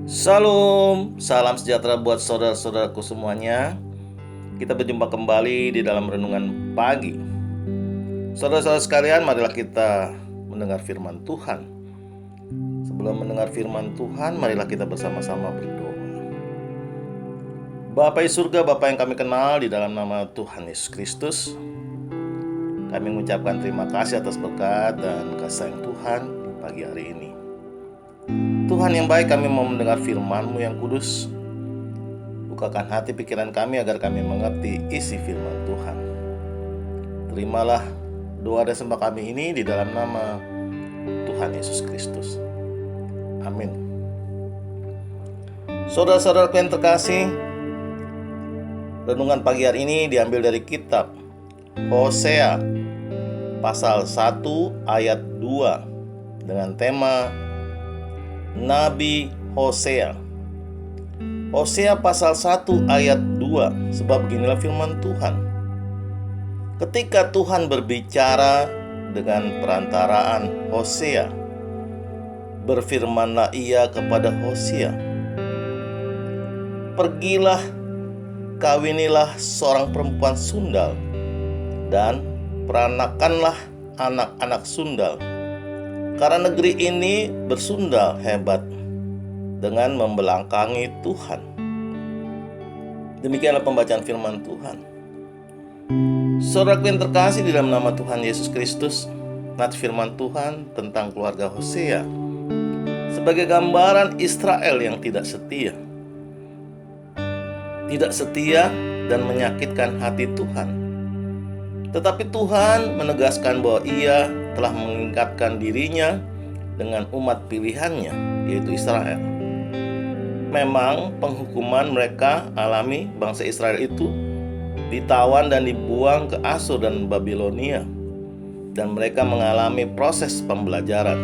Salam, salam sejahtera buat saudara-saudaraku semuanya. Kita berjumpa kembali di dalam renungan pagi. Saudara-saudara sekalian, marilah kita mendengar firman Tuhan. Sebelum mendengar firman Tuhan, marilah kita bersama-sama berdoa. Bapa di surga, Bapa yang kami kenal, di dalam nama Tuhan Yesus Kristus, kami mengucapkan terima kasih atas berkat dan kasih sayang Tuhan pagi hari ini. Tuhan yang baik, kami mau mendengar firman-Mu yang kudus. Bukakan hati pikiran kami agar kami mengerti isi firman Tuhan. Terimalah doa dan sembah kami ini di dalam nama Tuhan Yesus Kristus. Amin. Saudara-saudara yang terkasih, renungan pagi hari ini diambil dari kitab Hosea pasal 1 ayat 2 dengan tema Nabi Hosea. Hosea pasal 1 ayat 2, sebab beginilah firman Tuhan. Ketika Tuhan berbicara dengan perantaraan Hosea, berfirmanlah ia kepada Hosea, "Pergilah, kawinilah seorang perempuan sundal, dan peranakanlah anak-anak sundal. Karena negeri ini bersundal hebat dengan membelakangi Tuhan." Demikianlah pembacaan firman Tuhan. Saudaraku yang terkasih di dalam nama Tuhan Yesus Kristus, nats firman Tuhan tentang keluarga Hosea sebagai gambaran Israel yang tidak setia. Tidak setia dan menyakitkan hati Tuhan. Tetapi Tuhan menegaskan bahwa Ia telah mengikatkan dirinya dengan umat pilihannya, yaitu Israel. Memang penghukuman mereka alami bangsa Israel itu ditawan dan dibuang ke Asyur dan Babilonia, dan mereka mengalami proses pembelajaran.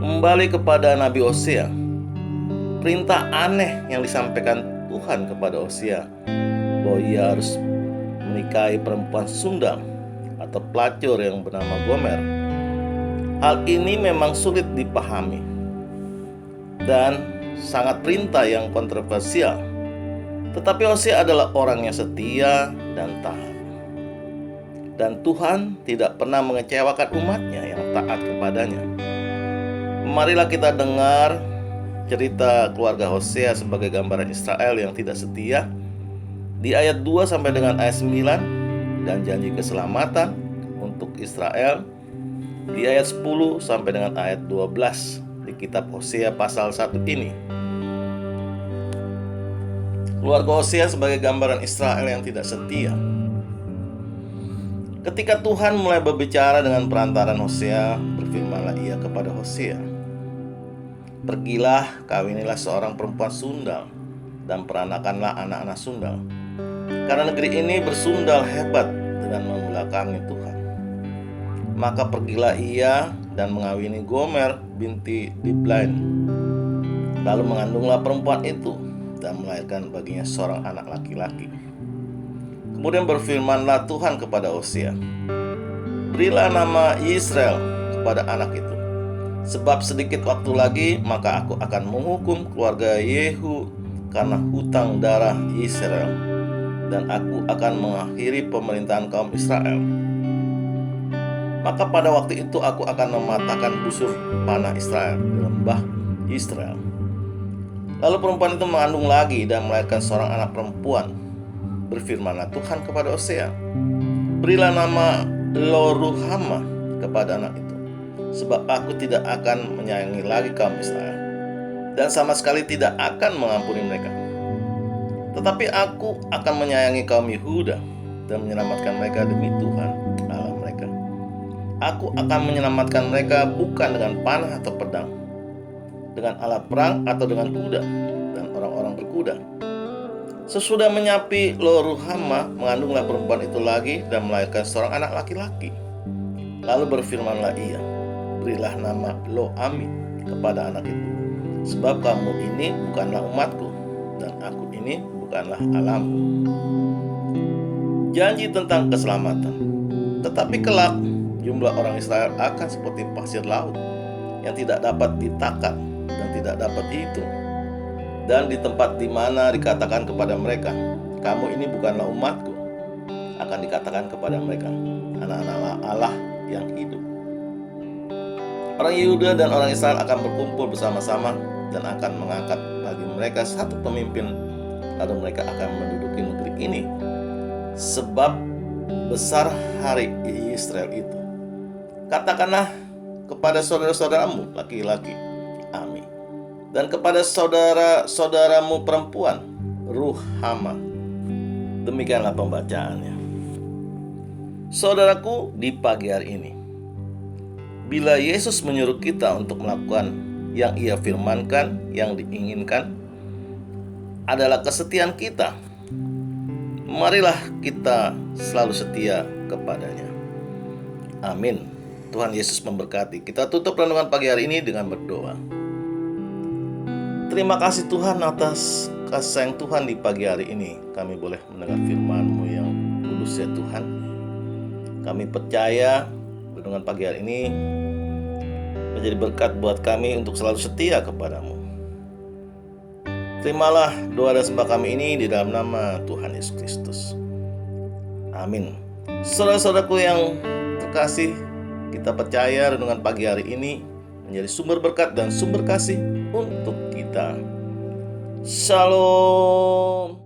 Kembali kepada Nabi Hosea, perintah aneh yang disampaikan Tuhan kepada Hosea bahwa ia harus menikahi perempuan sundal atau pelacur yang bernama Gomer. Hal ini memang sulit dipahami dan sangat perintah yang kontroversial. Tetapi Hosea adalah orang yang setia dan taat. Dan Tuhan tidak pernah mengecewakan umatnya yang taat kepadanya. Marilah kita dengar cerita keluarga Hosea sebagai gambaran Israel yang tidak setia di ayat 2 sampai dengan ayat 9, dan janji keselamatan untuk Israel di ayat 10 sampai dengan ayat 12 di kitab Hosea pasal 1 ini. Keluarga Hosea sebagai gambaran Israel yang tidak setia. Ketika Tuhan mulai berbicara dengan perantaran Hosea, berfirmanlah ia kepada Hosea, "Pergilah, kawinilah seorang perempuan sundal, dan peranakanlah anak-anak sundal. Karena negeri ini bersundal hebat dengan membelakangi Tuhan." Maka pergilah ia dan mengawini Gomer binti Diblaim. Lalu mengandunglah perempuan itu dan melahirkan baginya seorang anak laki-laki. Kemudian berfirmanlah Tuhan kepada Hosea, "Berilah nama Israel kepada anak itu, sebab sedikit waktu lagi maka aku akan menghukum keluarga Yehu karena hutang darah Israel, dan aku akan mengakhiri pemerintahan kaum Israel. Maka pada waktu itu aku akan mematahkan busur panah Israel di lembah Israel." Lalu perempuan itu mengandung lagi dan melahirkan seorang anak perempuan. Berfirmanlah Tuhan kepada Hosea, "Berilah nama Lo-ruhamah kepada anak itu, sebab aku tidak akan menyayangi lagi kaum Israel, dan sama sekali tidak akan mengampuni mereka. Tetapi aku akan menyayangi kaum Yehuda dan menyelamatkan mereka demi Tuhan Allah mereka. Aku akan menyelamatkan mereka bukan dengan panah atau pedang, dengan alat perang atau dengan kuda dan orang-orang berkuda." Sesudah menyapi Lo-ruhamah, mengandunglah perempuan itu lagi dan melahirkan seorang anak laki-laki. Lalu berfirmanlah ia, "Berilah nama Lo-ami kepada anak itu, sebab kamu ini bukanlah umatku, dan aku ini bukanlah Allahmu." Janji tentang keselamatan. Tetapi kelak jumlah orang Israel akan seperti pasir laut yang tidak dapat ditakar dan tidak dapat dihitung. Dan di tempat di mana dikatakan kepada mereka, kamu ini bukanlah umatku, akan dikatakan kepada mereka, anak-anak Allah yang hidup. Orang Yehuda dan orang Israel akan berkumpul bersama-sama dan akan mengangkat bagi mereka satu pemimpin, lalu mereka akan menduduki negeri ini. Sebab besar hari Israel itu. Katakanlah kepada saudara-saudaramu laki-laki, amin. Dan kepada saudara-saudaramu perempuan, ruhama. Demikianlah pembacaannya. Saudaraku, di pagi hari ini, bila Yesus menyuruh kita untuk melakukan yang Ia firmankan, yang diinginkan adalah kesetiaan kita, marilah kita selalu setia kepadanya. Amin. Tuhan Yesus memberkati. Kita tutup renungan pagi hari ini dengan berdoa. Terima kasih Tuhan atas kasih sayang Tuhan di pagi hari ini. Kami boleh mendengar firman-Mu yang kudus ya Tuhan. Kami percaya renungan pagi hari ini menjadi berkat buat kami untuk selalu setia kepadamu. Terimalah doa dan sembah kami ini di dalam nama Tuhan Yesus Kristus. Amin. Saudara-saudaraku yang terkasih, kita percaya renungan pagi hari ini menjadi sumber berkat dan sumber kasih untuk kita. Shalom.